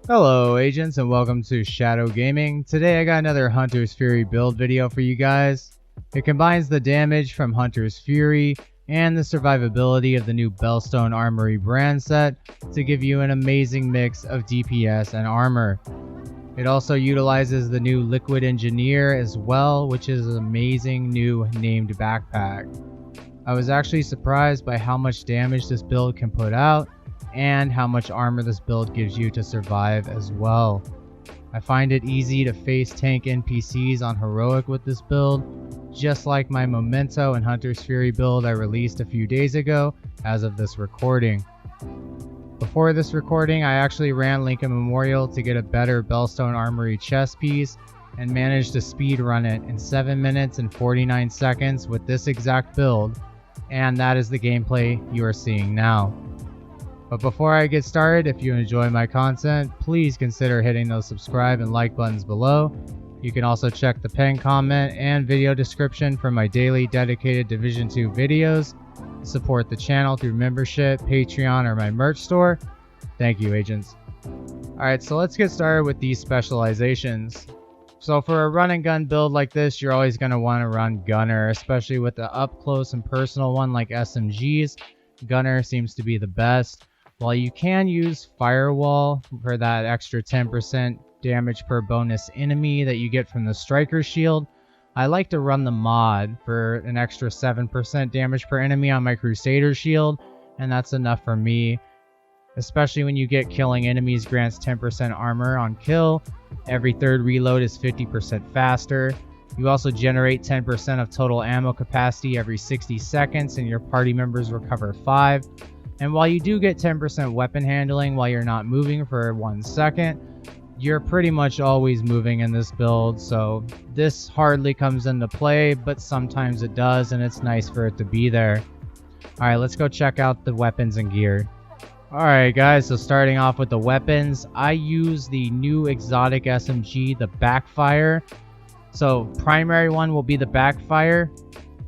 Hello agents and welcome to Shadow Gaming. Today I got another Hunter's Fury build video for you guys. It combines the damage from Hunter's Fury and the survivability of the new Belstone Armory brand set to give you an amazing mix of DPS and armor. It also utilizes the new Liquid Engineer as well, which is an amazing new named backpack. I was actually surprised by how much damage this build can put out and how much armor this build gives you to survive as well. I find it easy to face tank NPCs on heroic with this build, just like my Memento and Hunter's Fury build I released a few days ago as of this recording. Before this recording, I actually ran Lincoln Memorial to get a better Belstone Armory chest piece and managed to speed run it in 7 minutes and 49 seconds with this exact build, and that is the gameplay you are seeing now. But before I get started, if you enjoy my content, please consider hitting those subscribe and like buttons below. You can also check the pinned comment and video description for my daily dedicated Division 2 videos. Support the channel through membership, Patreon, or my merch store. Thank you, agents. Alright, so let's get started with these specializations. So for a run and gun build like this, you're always going to want to run Gunner, especially with the up close and personal one like SMGs. Gunner seems to be the best. While you can use Firewall for that extra 10% damage per bonus enemy that you get from the Striker Shield, I like to run the mod for an extra 7% damage per enemy on my Crusader Shield, and that's enough for me. Especially when you get killing enemies grants 10% armor on kill, every third reload is 50% faster. You also generate 10% of total ammo capacity every 60 seconds, and your party members recover 5. And while you do get 10% weapon handling while you're not moving for 1 second, you're pretty much always moving in this build, so this hardly comes into play, but sometimes it does, and it's nice for it to be there. Alright, let's go check out the weapons and gear. Alright guys, so starting off with the weapons, I use the new exotic SMG, the Backfire. So primary one will be the Backfire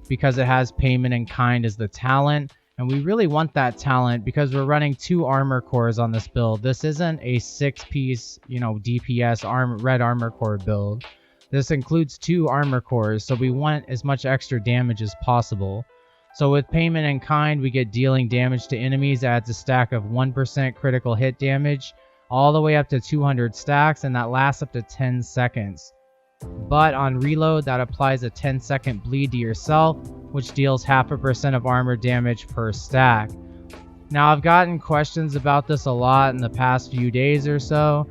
because it has payment in kind as the talent. And we really want that talent because we're running 2 armor cores on this build. This isn't a 6-piece, DPS red armor core build. This includes 2 armor cores, so we want as much extra damage as possible. So with payment in kind, we get dealing damage to enemies adds a stack of 1% critical hit damage, all the way up to 200 stacks, and that lasts up to 10 seconds. But on reload, that applies a 10-second bleed to yourself, which deals 0.5% of armor damage per stack. Now, I've gotten questions about this a lot in the past few days or so,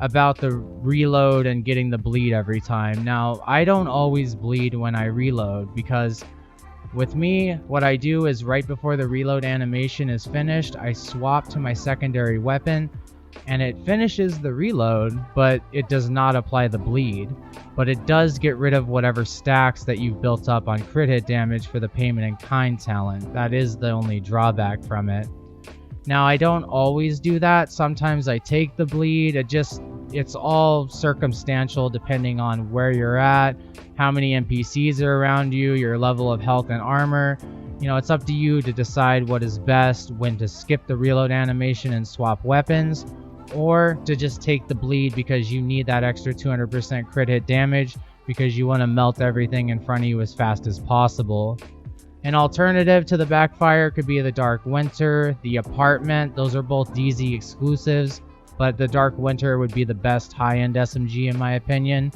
about the reload and getting the bleed every time. Now, I don't always bleed when I reload, because with me, what I do is right before the reload animation is finished, I swap to my secondary weapon, and it finishes the reload, but it does not apply the bleed. But it does get rid of whatever stacks that you've built up on crit hit damage for the payment in kind talent. That is the only drawback from it. Now, I don't always do that. Sometimes I take the bleed. It's all circumstantial depending on where you're at, how many NPCs are around you, your level of health and armor. It's up to you to decide what is best, when to skip the reload animation and swap weapons, or to just take the bleed because you need that extra 200% crit hit damage because you want to melt everything in front of you as fast as possible. An alternative to the Backfire could be the Dark Winter, the Apartment. Those are both DZ exclusives, but the Dark Winter would be the best high-end SMG in my opinion.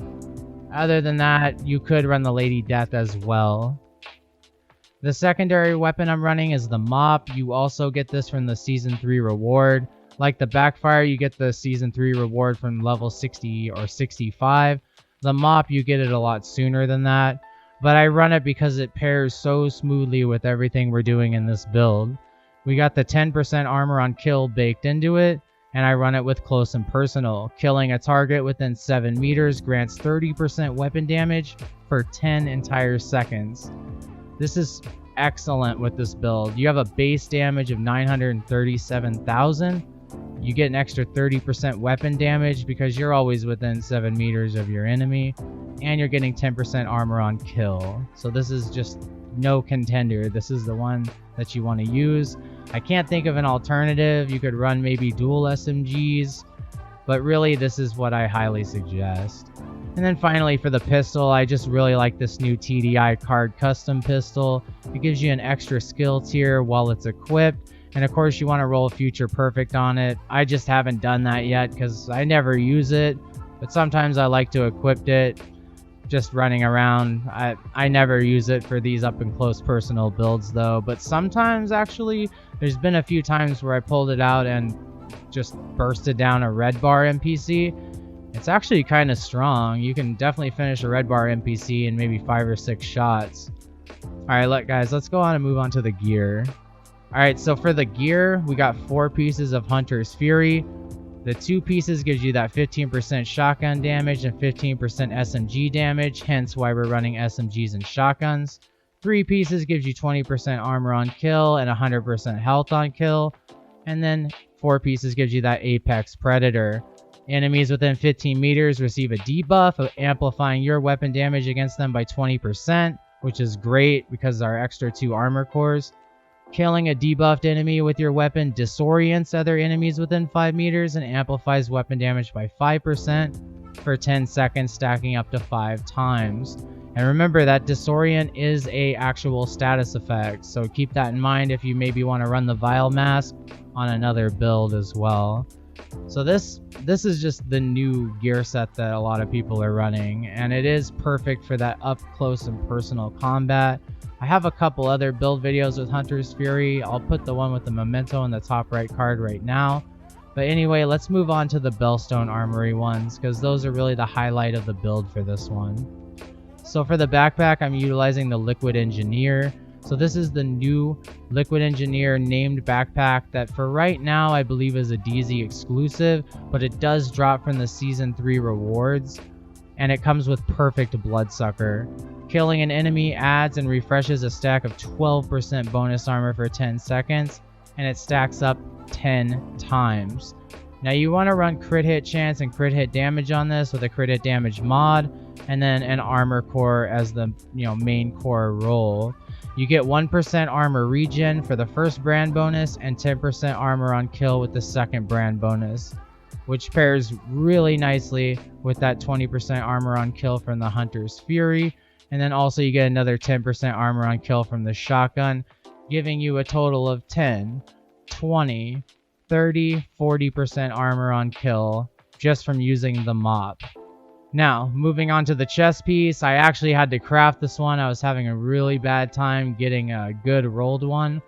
Other than that, you could run the Lady Death as well. The secondary weapon I'm running is the Mop. You also get this from the Season 3 reward. Like the Backfire, you get the Season 3 reward from level 60 or 65. The Mop, you get it a lot sooner than that. But I run it because it pairs so smoothly with everything we're doing in this build. We got the 10% armor on kill baked into it, and I run it with close and personal. Killing a target within 7 meters grants 30% weapon damage for 10 entire seconds. This is excellent with this build. You have a base damage of 937,000. You get an extra 30% weapon damage because you're always within 7 meters of your enemy, and you're getting 10% armor on kill. So this is just no contender. This is the one that you want to use. I can't think of an alternative. You could run maybe dual SMGs. but really this is what I highly suggest. And then finally for the pistol, I just really like this new TDI card custom pistol. It gives you an extra skill tier while it's equipped, and of course you want to roll future perfect on it. I just haven't done that yet because I never use it, but sometimes I like to equip it just running around. I never use it for these up and close personal builds though, but sometimes actually there's been a few times where I pulled it out and just bursted down a red bar NPC. It's actually kind of strong. You can definitely finish a red bar NPC in maybe 5 or 6 shots. Alright, look guys, let's go on and move on to the gear. Alright, so for the gear, we got 4 pieces of Hunter's Fury. The 2 pieces gives you that 15% shotgun damage and 15% SMG damage, hence why we're running SMGs and shotguns. 3 pieces gives you 20% armor on kill and 100% health on kill. And then 4 pieces gives you that Apex Predator. Enemies within 15 meters receive a debuff of amplifying your weapon damage against them by 20%, which is great because our extra 2 armor cores. Killing a debuffed enemy with your weapon disorients other enemies within 5 meters and amplifies weapon damage by 5% for 10 seconds, stacking up to 5 times. And remember that disorient is a actual status effect, so keep that in mind if you maybe want to run the Vile Mask on another build as well. So this is just the new gear set that a lot of people are running, and it is perfect for that up close and personal combat. I have a couple other build videos with Hunter's Fury. I'll put the one with the memento in the top right card right now. But anyway, let's move on to the Belstone Armory ones, because those are really the highlight of the build for this one. So for the backpack, I'm utilizing the Liquid Engineer. So this is the new Liquid Engineer named backpack that for right now I believe is a DZ exclusive, but it does drop from the Season 3 rewards, and it comes with perfect Bloodsucker. Killing an enemy adds and refreshes a stack of 12% bonus armor for 10 seconds, and it stacks up 10 times. Now you want to run crit hit chance and crit hit damage on this with a crit hit damage mod, and then an armor core as the main core roll. You get 1% armor regen for the first brand bonus and 10% armor on kill with the second brand bonus, which pairs really nicely with that 20% armor on kill from the Hunter's Fury. And then also you get another 10% armor on kill from the shotgun, giving you a total of 10, 20, 30, 40% armor on kill just from using the mop. Now, moving on to the chest piece, I actually had to craft this one. I was having a really bad time getting a good rolled one,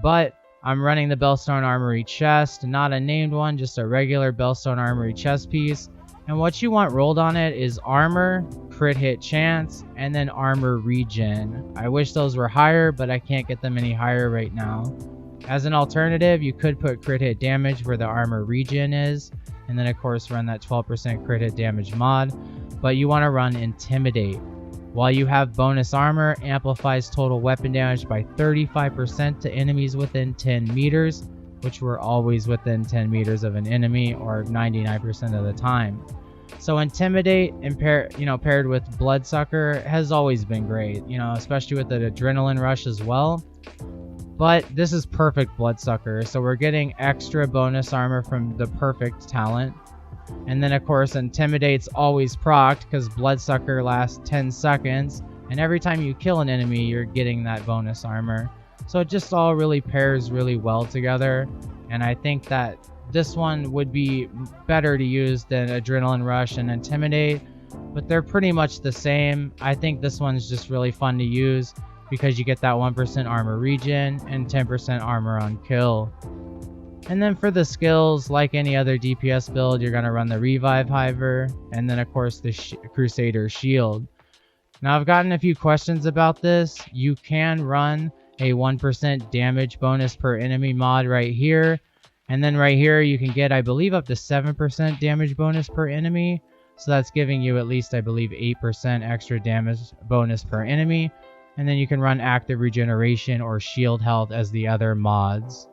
but I'm running the Belstone Armory chest, not a named one, just a regular Belstone Armory chest piece. And what you want rolled on it is armor, crit hit chance, and then armor regen. I wish those were higher, but I can't get them any higher right now. As an alternative, you could put crit hit damage where the armor regen is, and then of course run that 12% crit hit damage mod, but you want to run Intimidate. While you have bonus armor, amplifies total weapon damage by 35% to enemies within 10 meters, which were always within 10 meters of an enemy, or 99% of the time. So Intimidate and paired with Bloodsucker has always been great, especially with the adrenaline rush as well. But this is perfect Bloodsucker, so we're getting extra bonus armor from the perfect talent. And then of course Intimidate's always procced because Bloodsucker lasts 10 seconds, and every time you kill an enemy you're getting that bonus armor. So it just all really pairs really well together, and I think that this one would be better to use than Adrenaline Rush and Intimidate, but they're pretty much the same. I think this one's just really fun to use because you get that 1% armor regen and 10% armor on kill. And then for the skills, like any other DPS build, you're going to run the Revive Hiver, and then of course the Crusader Shield. Now I've gotten a few questions about this. You can run a 1% damage bonus per enemy mod right here, and then right here you can get, I believe, up to 7% damage bonus per enemy. So that's giving you at least, I believe, 8% extra damage bonus per enemy. And then you can run active regeneration or shield health as the other mods.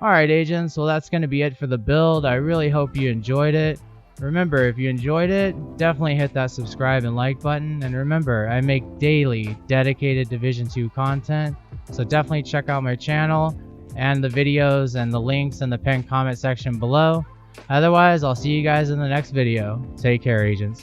Alright agents, well that's going to be it for the build. I really hope you enjoyed it. Remember, if you enjoyed it, definitely hit that subscribe and like button. And remember, I make daily dedicated Division 2 content, so definitely check out my channel and the videos and the links in the pinned comment section below. Otherwise, I'll see you guys in the next video. Take care, agents.